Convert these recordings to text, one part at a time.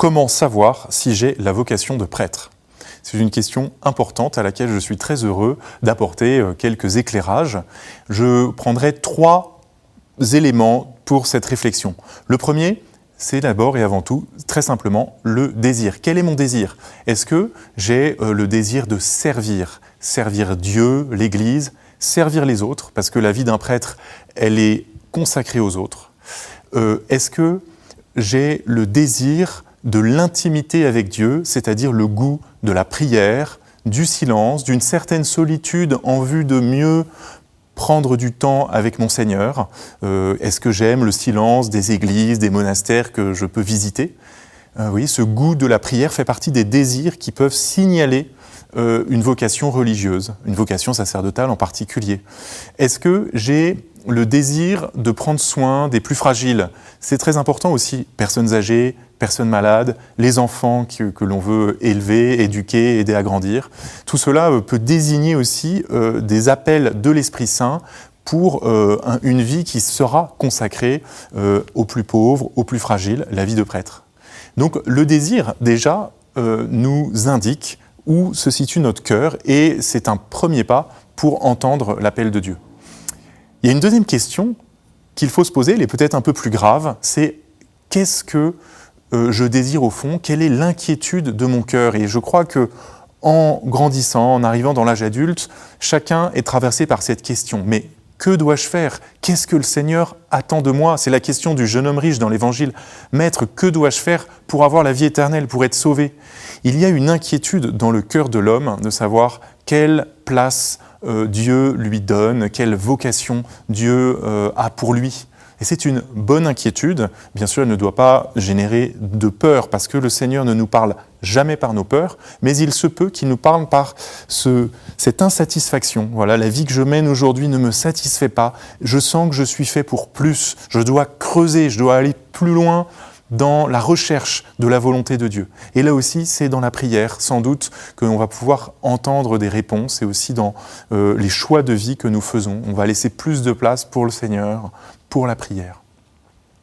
Comment savoir si j'ai la vocation de prêtre ? C'est une question importante à laquelle je suis très heureux d'apporter quelques éclairages. Je prendrai 3 éléments pour cette réflexion. Le premier, c'est d'abord et avant tout, très simplement, le désir. Quel est mon désir ? Est-ce que j'ai le désir de servir Dieu, l'Église, servir les autres, parce que la vie d'un prêtre, elle est consacrée aux autres. Est-ce que j'ai le désir de l'intimité avec Dieu, c'est-à-dire le goût de la prière, du silence, d'une certaine solitude en vue de mieux prendre du temps avec mon Seigneur. Est-ce que j'aime le silence des églises, des monastères que je peux visiter ? Oui, ce goût de la prière fait partie des désirs qui peuvent signaler une vocation religieuse, une vocation sacerdotale en particulier. Est-ce que j'ai le désir de prendre soin des plus fragiles ? C'est très important aussi, personnes âgées, personnes malades, les enfants que l'on veut élever, éduquer, aider à grandir. Tout cela peut désigner aussi des appels de l'Esprit Saint pour une vie qui sera consacrée aux plus pauvres, aux plus fragiles, la vie de prêtre. Donc le désir, déjà, nous indique où se situe notre cœur et c'est un premier pas pour entendre l'appel de Dieu. Il y a une deuxième question qu'il faut se poser, elle est peut-être un peu plus grave, c'est qu'est-ce que je désire au fond ? Quelle est l'inquiétude de mon cœur ? Et je crois que en grandissant, en arrivant dans l'âge adulte, chacun est traversé par cette question. Mais que dois-je faire ? Qu'est-ce que le Seigneur attend de moi ? C'est la question du jeune homme riche dans l'Évangile. Maître, que dois-je faire pour avoir la vie éternelle, pour être sauvé ? Il y a une inquiétude dans le cœur de l'homme de savoir quelle place Dieu lui donne, quelle vocation Dieu a pour lui. Et c'est une bonne inquiétude. Bien sûr, elle ne doit pas générer de peur, parce que le Seigneur ne nous parle jamais par nos peurs, mais il se peut qu'il nous parle par cette insatisfaction. Voilà, la vie que je mène aujourd'hui ne me satisfait pas. Je sens que je suis fait pour plus. Je dois creuser, je dois aller plus loin dans la recherche de la volonté de Dieu. Et là aussi, c'est dans la prière, sans doute, qu'on va pouvoir entendre des réponses, et aussi dans les choix de vie que nous faisons. On va laisser plus de place pour le Seigneur, pour la prière.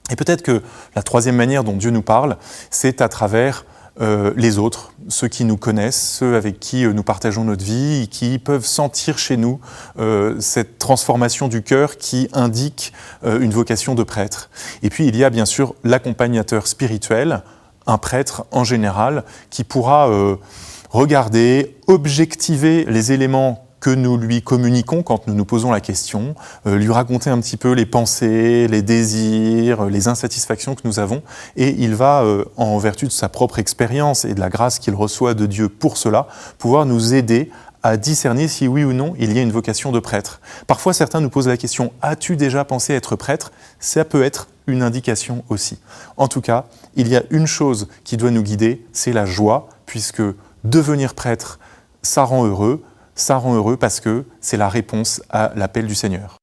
Et peut-être que la troisième manière dont Dieu nous parle, c'est à travers les autres, ceux qui nous connaissent, ceux avec qui nous partageons notre vie, et qui peuvent sentir chez nous cette transformation du cœur qui indique une vocation de prêtre. Et puis il y a bien sûr l'accompagnateur spirituel, un prêtre en général, qui pourra regarder, objectiver les éléments que nous lui communiquons quand nous nous posons la question, lui raconter un petit peu les pensées, les désirs, les insatisfactions que nous avons, et il va, en vertu de sa propre expérience et de la grâce qu'il reçoit de Dieu pour cela, pouvoir nous aider à discerner si oui ou non il y a une vocation de prêtre. Parfois, certains nous posent la question « As-tu déjà pensé être prêtre ?» Ça peut être une indication aussi. En tout cas, il y a une chose qui doit nous guider, c'est la joie, puisque devenir prêtre, ça rend heureux parce que c'est la réponse à l'appel du Seigneur.